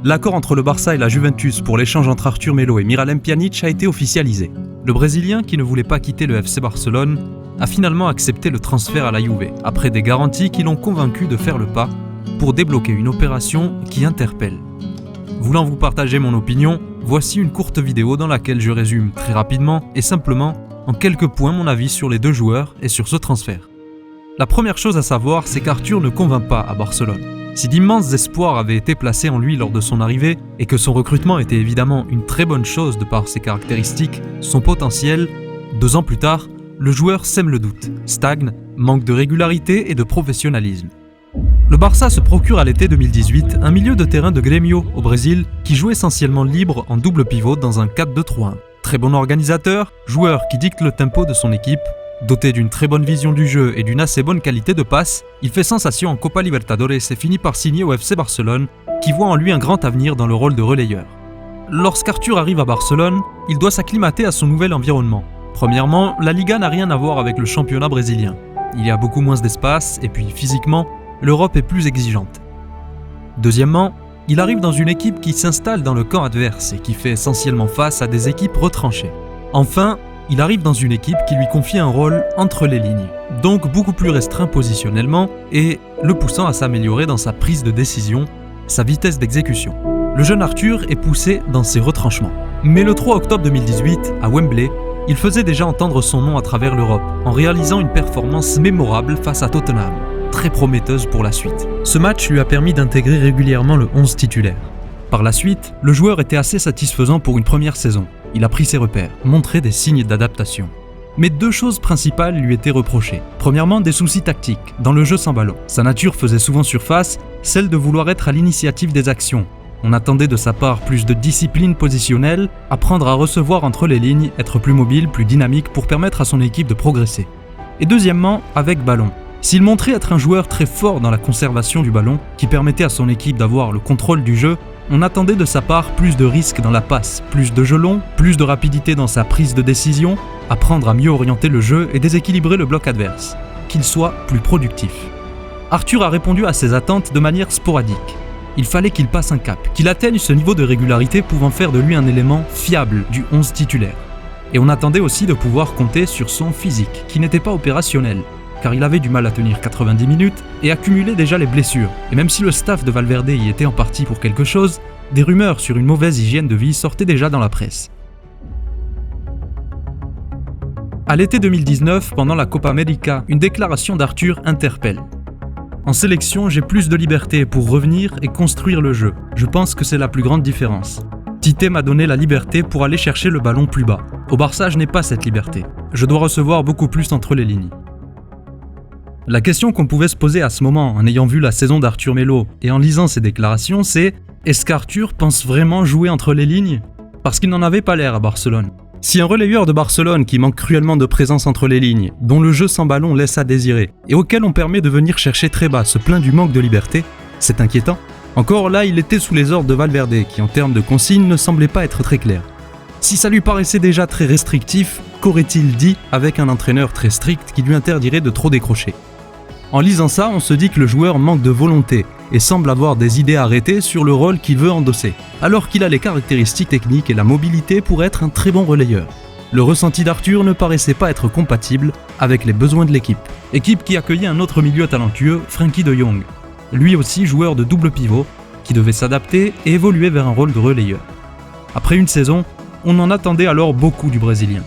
L'accord entre le Barça et la Juventus pour l'échange entre Arthur Melo et Miralem Pjanic a été officialisé. Le Brésilien, qui ne voulait pas quitter le FC Barcelone, a finalement accepté le transfert à la Juve, après des garanties qui l'ont convaincu de faire le pas pour débloquer une opération qui interpelle. Voulant vous partager mon opinion, voici une courte vidéo dans laquelle je résume très rapidement et simplement en quelques points mon avis sur les deux joueurs et sur ce transfert. La première chose à savoir, c'est qu'Arthur ne convainc pas à Barcelone. Si d'immenses espoirs avaient été placés en lui lors de son arrivée et que son recrutement était évidemment une très bonne chose de par ses caractéristiques, son potentiel, 2 ans plus tard, le joueur sème le doute, stagne, manque de régularité et de professionnalisme. Le Barça se procure à l'été 2018 un milieu de terrain de Grêmio au Brésil qui joue essentiellement libre en double pivot dans un 4-2-3-1. Très bon organisateur, joueur qui dicte le tempo de son équipe. Doté d'une très bonne vision du jeu et d'une assez bonne qualité de passe, il fait sensation en Copa Libertadores et finit par signer au FC Barcelone, qui voit en lui un grand avenir dans le rôle de relayeur. Lorsqu'Arthur arrive à Barcelone, il doit s'acclimater à son nouvel environnement. Premièrement, la Liga n'a rien à voir avec le championnat brésilien. Il y a beaucoup moins d'espace et puis physiquement, l'Europe est plus exigeante. Deuxièmement, il arrive dans une équipe qui s'installe dans le camp adverse et qui fait essentiellement face à des équipes retranchées. Enfin, il arrive dans une équipe qui lui confie un rôle entre les lignes, donc beaucoup plus restreint positionnellement et le poussant à s'améliorer dans sa prise de décision, sa vitesse d'exécution. Le jeune Arthur est poussé dans ses retranchements. Mais le 3 octobre 2018, à Wembley, il faisait déjà entendre son nom à travers l'Europe, en réalisant une performance mémorable face à Tottenham, très prometteuse pour la suite. Ce match lui a permis d'intégrer régulièrement le 11 titulaire. Par la suite, le joueur était assez satisfaisant pour une première saison. Il a pris ses repères, montré des signes d'adaptation. Mais 2 choses principales lui étaient reprochées. Premièrement, des soucis tactiques, dans le jeu sans ballon. Sa nature faisait souvent surface, celle de vouloir être à l'initiative des actions. On attendait de sa part plus de discipline positionnelle, apprendre à recevoir entre les lignes, être plus mobile, plus dynamique pour permettre à son équipe de progresser. Et deuxièmement, avec ballon. S'il montrait être un joueur très fort dans la conservation du ballon, qui permettait à son équipe d'avoir le contrôle du jeu, on attendait de sa part plus de risques dans la passe, plus de jeu long, plus de rapidité dans sa prise de décision, apprendre à mieux orienter le jeu et déséquilibrer le bloc adverse, qu'il soit plus productif. Arthur a répondu à ces attentes de manière sporadique. Il fallait qu'il passe un cap, qu'il atteigne ce niveau de régularité pouvant faire de lui un élément fiable du 11 titulaire. Et on attendait aussi de pouvoir compter sur son physique, qui n'était pas opérationnel, car il avait du mal à tenir 90 minutes et accumulait déjà les blessures. Et même si le staff de Valverde y était en partie pour quelque chose, des rumeurs sur une mauvaise hygiène de vie sortaient déjà dans la presse. À l'été 2019, pendant la Copa América, une déclaration d'Arthur interpelle. En sélection, j'ai plus de liberté pour revenir et construire le jeu. Je pense que c'est la plus grande différence. Tite m'a donné la liberté pour aller chercher le ballon plus bas. Au Barça, je n'ai pas cette liberté. Je dois recevoir beaucoup plus entre les lignes. La question qu'on pouvait se poser à ce moment, en ayant vu la saison d'Arthur Melo et en lisant ses déclarations, c'est « Est-ce qu'Arthur pense vraiment jouer entre les lignes ?» Parce qu'il n'en avait pas l'air à Barcelone. Si un relayeur de Barcelone qui manque cruellement de présence entre les lignes, dont le jeu sans ballon laisse à désirer, et auquel on permet de venir chercher très bas se plaint du manque de liberté, c'est inquiétant. Encore là, il était sous les ordres de Valverde, qui en termes de consignes ne semblait pas être très clair. Si ça lui paraissait déjà très restrictif, qu'aurait-il dit avec un entraîneur très strict qui lui interdirait de trop décrocher ? En lisant ça, on se dit que le joueur manque de volonté et semble avoir des idées arrêtées sur le rôle qu'il veut endosser, alors qu'il a les caractéristiques techniques et la mobilité pour être un très bon relayeur. Le ressenti d'Arthur ne paraissait pas être compatible avec les besoins de l'équipe. Équipe qui accueillait un autre milieu talentueux, Frenkie de Jong, lui aussi joueur de double pivot, qui devait s'adapter et évoluer vers un rôle de relayeur. Après une saison, on en attendait alors beaucoup du Brésilien.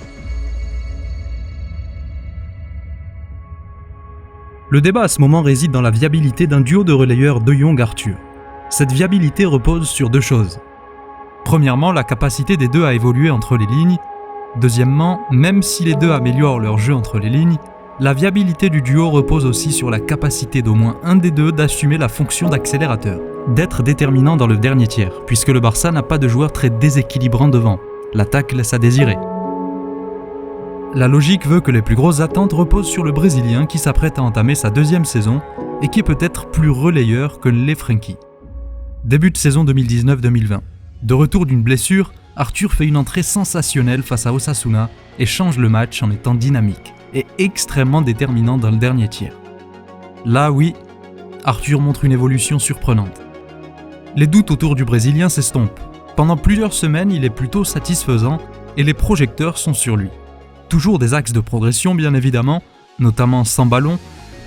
Le débat à ce moment réside dans la viabilité d'un duo de relayeurs De Jong-Arthur. Cette viabilité repose sur 2 choses. Premièrement, la capacité des deux à évoluer entre les lignes. Deuxièmement, même si les deux améliorent leur jeu entre les lignes, la viabilité du duo repose aussi sur la capacité d'au moins un des deux d'assumer la fonction d'accélérateur, d'être déterminant dans le dernier tiers, puisque le Barça n'a pas de joueur très déséquilibrant devant. L'attaque laisse à désirer. La logique veut que les plus grosses attentes reposent sur le Brésilien qui s'apprête à entamer sa 2e saison et qui est peut-être plus relayeur que l'est Frenkie. Début de saison 2019-2020. De retour d'une blessure, Arthur fait une entrée sensationnelle face à Osasuna et change le match en étant dynamique et extrêmement déterminant dans le dernier tiers. Là, oui, Arthur montre une évolution surprenante. Les doutes autour du Brésilien s'estompent. Pendant plusieurs semaines, il est plutôt satisfaisant et les projecteurs sont sur lui. Toujours des axes de progression bien évidemment, notamment sans ballon,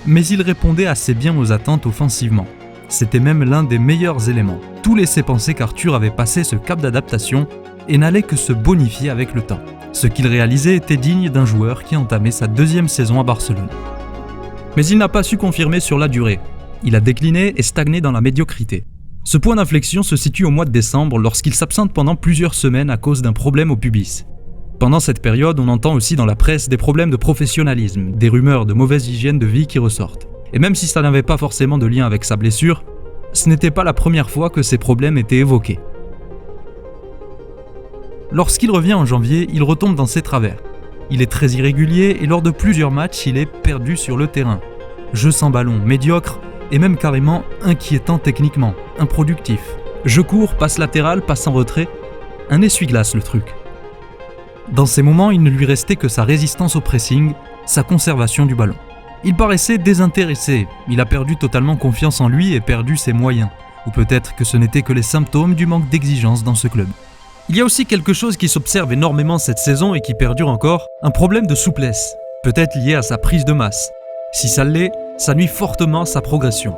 mais il répondait assez bien aux attentes offensivement. C'était même l'un des meilleurs éléments. Tout laissait penser qu'Arthur avait passé ce cap d'adaptation et n'allait que se bonifier avec le temps. Ce qu'il réalisait était digne d'un joueur qui entamait sa 2e saison à Barcelone. Mais il n'a pas su confirmer sur la durée. Il a décliné et stagné dans la médiocrité. Ce point d'inflexion se situe au mois de décembre lorsqu'il s'absente pendant plusieurs semaines à cause d'un problème au pubis. Pendant cette période, on entend aussi dans la presse des problèmes de professionnalisme, des rumeurs de mauvaise hygiène de vie qui ressortent. Et même si ça n'avait pas forcément de lien avec sa blessure, ce n'était pas la première fois que ces problèmes étaient évoqués. Lorsqu'il revient en janvier, il retombe dans ses travers. Il est très irrégulier et lors de plusieurs matchs, il est perdu sur le terrain. Jeu sans ballon, médiocre et même carrément inquiétant techniquement, improductif. Jeu court, passe latérale, passe en retrait, un essuie-glace le truc. Dans ces moments, il ne lui restait que sa résistance au pressing, sa conservation du ballon. Il paraissait désintéressé, il a perdu totalement confiance en lui et perdu ses moyens. Ou peut-être que ce n'était que les symptômes du manque d'exigence dans ce club. Il y a aussi quelque chose qui s'observe énormément cette saison et qui perdure encore, un problème de souplesse, peut-être lié à sa prise de masse. Si ça l'est, ça nuit fortement à sa progression.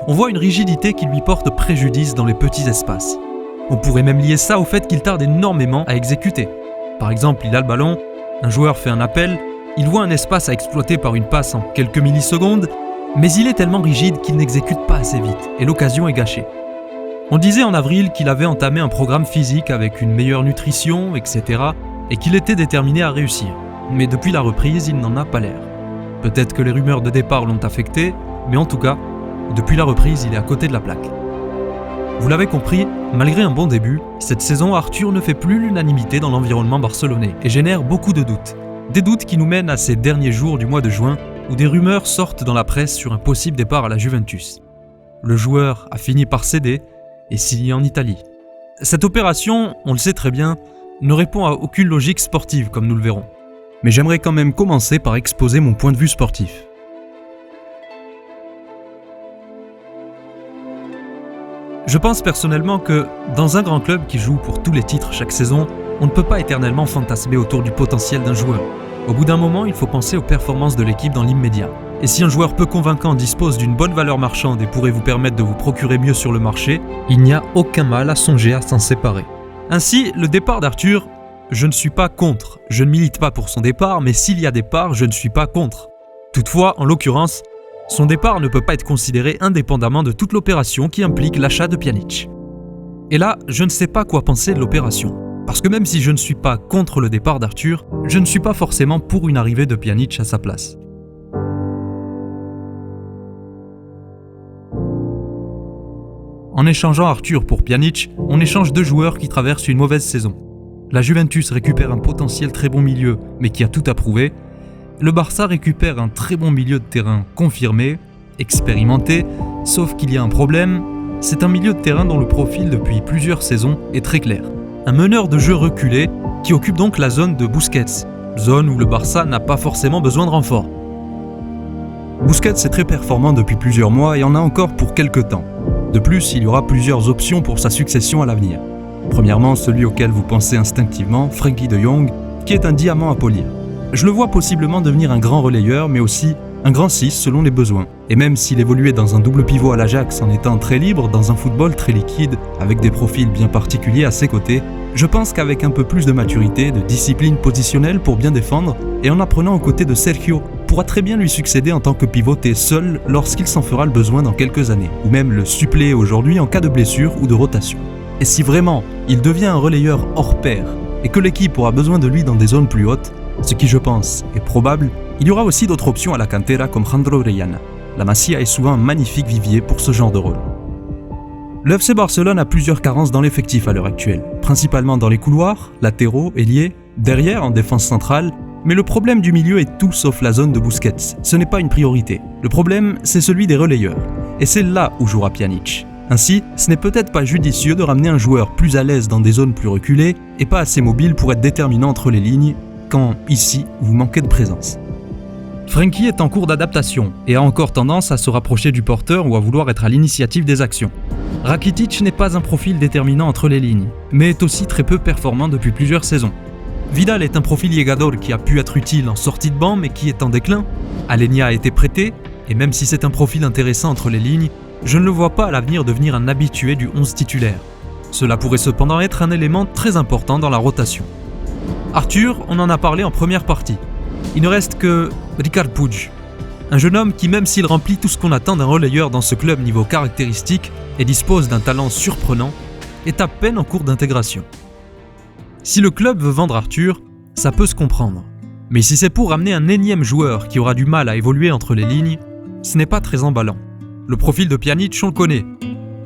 On voit une rigidité qui lui porte préjudice dans les petits espaces. On pourrait même lier ça au fait qu'il tarde énormément à exécuter. Par exemple, il a le ballon, un joueur fait un appel, il voit un espace à exploiter par une passe en quelques millisecondes, mais il est tellement rigide qu'il n'exécute pas assez vite et l'occasion est gâchée. On disait en avril qu'il avait entamé un programme physique avec une meilleure nutrition, etc. et qu'il était déterminé à réussir. Mais depuis la reprise, il n'en a pas l'air. Peut-être que les rumeurs de départ l'ont affecté, mais en tout cas, depuis la reprise, il est à côté de la plaque. Vous l'avez compris, malgré un bon début, cette saison, Arthur ne fait plus l'unanimité dans l'environnement barcelonais et génère beaucoup de doutes. Des doutes qui nous mènent à ces derniers jours du mois de juin, où des rumeurs sortent dans la presse sur un possible départ à la Juventus. Le joueur a fini par céder et signer en Italie. Cette opération, on le sait très bien, ne répond à aucune logique sportive comme nous le verrons. Mais j'aimerais quand même commencer par exposer mon point de vue sportif. Je pense personnellement que, dans un grand club qui joue pour tous les titres chaque saison, on ne peut pas éternellement fantasmer autour du potentiel d'un joueur. Au bout d'un moment, il faut penser aux performances de l'équipe dans l'immédiat. Et si un joueur peu convaincant dispose d'une bonne valeur marchande et pourrait vous permettre de vous procurer mieux sur le marché, il n'y a aucun mal à songer à s'en séparer. Ainsi, le départ d'Arthur, je ne suis pas contre. Je ne milite pas pour son départ, mais s'il y a départ, je ne suis pas contre. Toutefois, en l'occurrence, son départ ne peut pas être considéré indépendamment de toute l'opération qui implique l'achat de Pjanić. Et là, je ne sais pas quoi penser de l'opération. Parce que même si je ne suis pas contre le départ d'Arthur, je ne suis pas forcément pour une arrivée de Pjanić à sa place. En échangeant Arthur pour Pjanić, on échange 2 joueurs qui traversent une mauvaise saison. La Juventus récupère un potentiel très bon milieu, mais qui a tout à prouver. Le Barça récupère un très bon milieu de terrain confirmé, expérimenté, sauf qu'il y a un problème, c'est un milieu de terrain dont le profil depuis plusieurs saisons est très clair. Un meneur de jeu reculé qui occupe donc la zone de Busquets, zone où le Barça n'a pas forcément besoin de renfort. Busquets est très performant depuis plusieurs mois et en a encore pour quelques temps. De plus, il y aura plusieurs options pour sa succession à l'avenir. Premièrement, celui auquel vous pensez instinctivement, Frenkie de Jong, qui est un diamant à polir. Je le vois possiblement devenir un grand relayeur, mais aussi un grand 6 selon les besoins. Et même s'il évoluait dans un double pivot à l'Ajax en étant très libre, dans un football très liquide, avec des profils bien particuliers à ses côtés, je pense qu'avec un peu plus de maturité, de discipline positionnelle pour bien défendre, et en apprenant aux côtés de Sergio, pourra très bien lui succéder en tant que pivoté seul lorsqu'il s'en fera le besoin dans quelques années, ou même le suppléer aujourd'hui en cas de blessure ou de rotation. Et si vraiment il devient un relayeur hors pair, et que l'équipe aura besoin de lui dans des zones plus hautes, ce qui je pense est probable, il y aura aussi d'autres options à la cantera comme Jandro Orellana. La Masia est souvent un magnifique vivier pour ce genre de rôle. Le FC Barcelone a plusieurs carences dans l'effectif à l'heure actuelle, principalement dans les couloirs, latéraux, ailiers, derrière en défense centrale, mais le problème du milieu est tout sauf la zone de Busquets, ce n'est pas une priorité. Le problème, c'est celui des relayeurs, et c'est là où jouera Pjanić. Ainsi, ce n'est peut-être pas judicieux de ramener un joueur plus à l'aise dans des zones plus reculées et pas assez mobile pour être déterminant entre les lignes, quand, ici, vous manquez de présence. Frenkie est en cours d'adaptation et a encore tendance à se rapprocher du porteur ou à vouloir être à l'initiative des actions. Rakitic n'est pas un profil déterminant entre les lignes, mais est aussi très peu performant depuis plusieurs saisons. Vidal est un profil llegador qui a pu être utile en sortie de banc mais qui est en déclin. Alenia a été prêté, et même si c'est un profil intéressant entre les lignes, je ne le vois pas à l'avenir devenir un habitué du 11 titulaire. Cela pourrait cependant être un élément très important dans la rotation. Arthur, on en a parlé en première partie. Il ne reste que Ricard Puig, un jeune homme qui, même s'il remplit tout ce qu'on attend d'un relayeur dans ce club niveau caractéristiques et dispose d'un talent surprenant, est à peine en cours d'intégration. Si le club veut vendre Arthur, ça peut se comprendre. Mais si c'est pour ramener un énième joueur qui aura du mal à évoluer entre les lignes, ce n'est pas très emballant. Le profil de Pjanic, on le connaît.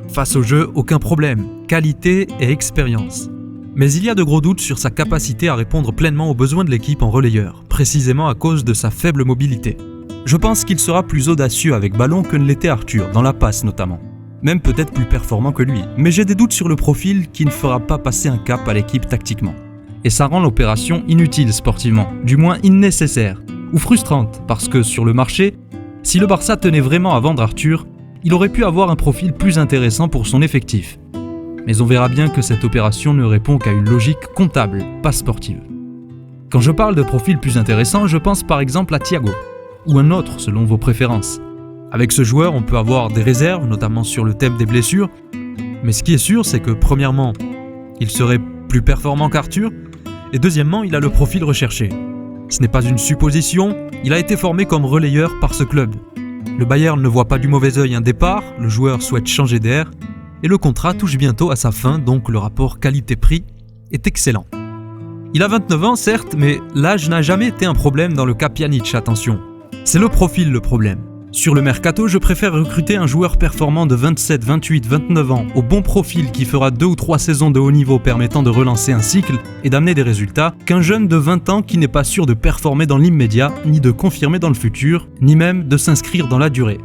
Face au jeu, aucun problème, qualité et expérience. Mais il y a de gros doutes sur sa capacité à répondre pleinement aux besoins de l'équipe en relayeur, précisément à cause de sa faible mobilité. Je pense qu'il sera plus audacieux avec ballon que ne l'était Arthur, dans la passe notamment. Même peut-être plus performant que lui, mais j'ai des doutes sur le profil qui ne fera pas passer un cap à l'équipe tactiquement. Et ça rend l'opération inutile sportivement, du moins innécessaire, ou frustrante, parce que sur le marché, si le Barça tenait vraiment à vendre Arthur, il aurait pu avoir un profil plus intéressant pour son effectif. Mais on verra bien que cette opération ne répond qu'à une logique comptable, pas sportive. Quand je parle de profil plus intéressant, je pense par exemple à Thiago, ou un autre selon vos préférences. Avec ce joueur, on peut avoir des réserves, notamment sur le thème des blessures, mais ce qui est sûr, c'est que premièrement, il serait plus performant qu'Arthur, et deuxièmement, il a le profil recherché. Ce n'est pas une supposition, il a été formé comme relayeur par ce club. Le Bayern ne voit pas du mauvais œil un départ, le joueur souhaite changer d'air, et le contrat touche bientôt à sa fin, donc le rapport qualité-prix est excellent. Il a 29 ans certes, mais l'âge n'a jamais été un problème dans le cas Pjanic, attention. C'est le profil le problème. Sur le mercato, je préfère recruter un joueur performant de 27, 28, 29 ans au bon profil qui fera 2 ou 3 saisons de haut niveau permettant de relancer un cycle et d'amener des résultats, qu'un jeune de 20 ans qui n'est pas sûr de performer dans l'immédiat, ni de confirmer dans le futur, ni même de s'inscrire dans la durée.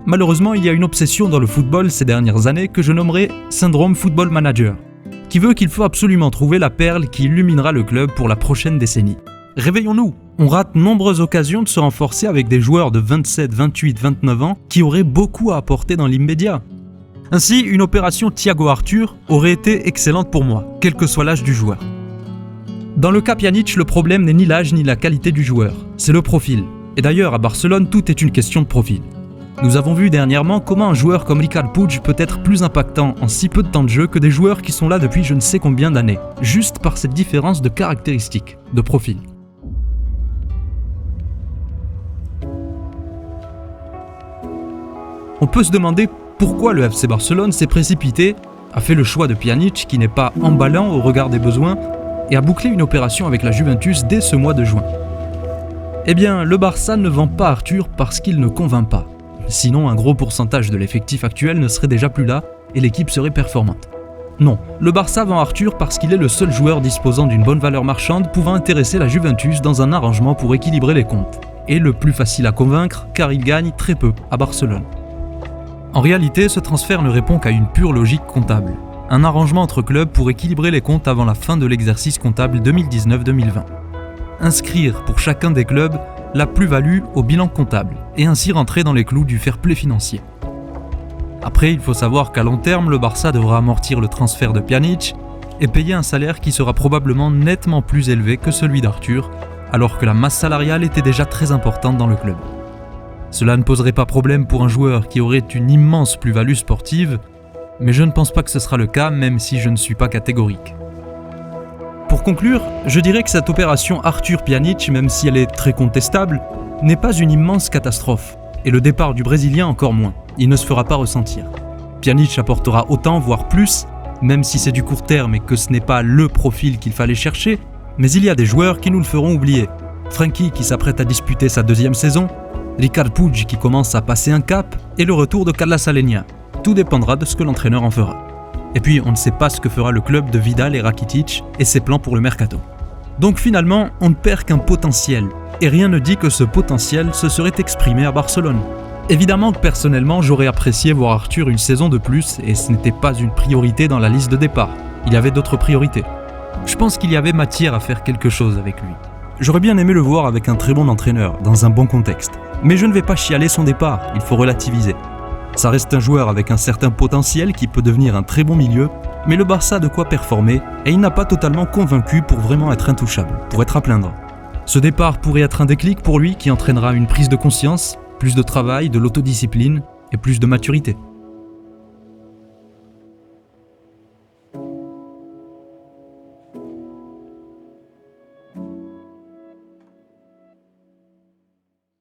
Malheureusement, il y a une obsession dans le football ces dernières années que je nommerai syndrome football manager, qui veut qu'il faut absolument trouver la perle qui illuminera le club pour la prochaine décennie. Réveillons-nous! On rate nombreuses occasions de se renforcer avec des joueurs de 27, 28, 29 ans qui auraient beaucoup à apporter dans l'immédiat. Ainsi, une opération Thiago Arthur aurait été excellente pour moi, quel que soit l'âge du joueur. Dans le cas Pjanic, le problème n'est ni l'âge ni la qualité du joueur, c'est le profil. Et d'ailleurs, à Barcelone, tout est une question de profil. Nous avons vu dernièrement comment un joueur comme Ricard Puig peut être plus impactant en si peu de temps de jeu que des joueurs qui sont là depuis je ne sais combien d'années, juste par cette différence de caractéristiques, de profil. On peut se demander pourquoi le FC Barcelone s'est précipité, a fait le choix de Pjanic qui n'est pas emballant au regard des besoins et a bouclé une opération avec la Juventus dès ce mois de juin. Eh bien, le Barça ne vend pas Arthur parce qu'il ne convainc pas. Sinon, un gros pourcentage de l'effectif actuel ne serait déjà plus là et l'équipe serait performante. Non, le Barça vend Arthur parce qu'il est le seul joueur disposant d'une bonne valeur marchande pouvant intéresser la Juventus dans un arrangement pour équilibrer les comptes. Et le plus facile à convaincre car il gagne très peu à Barcelone. En réalité, ce transfert ne répond qu'à une pure logique comptable. Un arrangement entre clubs pour équilibrer les comptes avant la fin de l'exercice comptable 2019-2020. Inscrire pour chacun des clubs la plus-value au bilan comptable et ainsi rentrer dans les clous du fair-play financier. Après, il faut savoir qu'à long terme, le Barça devra amortir le transfert de Pjanic et payer un salaire qui sera probablement nettement plus élevé que celui d'Arthur, alors que la masse salariale était déjà très importante dans le club. Cela ne poserait pas problème pour un joueur qui aurait une immense plus-value sportive, mais je ne pense pas que ce sera le cas, même si je ne suis pas catégorique. Pour conclure, je dirais que cette opération Arthur-Pjanic, même si elle est très contestable, n'est pas une immense catastrophe, et le départ du Brésilien encore moins, il ne se fera pas ressentir. Pjanic apportera autant, voire plus, même si c'est du court terme et que ce n'est pas le profil qu'il fallait chercher, mais il y a des joueurs qui nous le feront oublier. Frenkie qui s'apprête à disputer sa 2e saison, Ricard Puig qui commence à passer un cap et le retour de Carlos Alenia. Tout dépendra de ce que l'entraîneur en fera. Et puis on ne sait pas ce que fera le club de Vidal et Rakitic et ses plans pour le mercato. Donc finalement, on ne perd qu'un potentiel. Et rien ne dit que ce potentiel se serait exprimé à Barcelone. Évidemment que personnellement, j'aurais apprécié voir Arthur une saison de plus et ce n'était pas une priorité dans la liste de départ. Il y avait d'autres priorités. Je pense qu'il y avait matière à faire quelque chose avec lui. J'aurais bien aimé le voir avec un très bon entraîneur, dans un bon contexte. Mais je ne vais pas chialer son départ, il faut relativiser. Ça reste un joueur avec un certain potentiel qui peut devenir un très bon milieu, mais le Barça a de quoi performer et il n'a pas totalement convaincu pour vraiment être intouchable, pour être à plaindre. Ce départ pourrait être un déclic pour lui qui entraînera une prise de conscience, plus de travail, de l'autodiscipline et plus de maturité.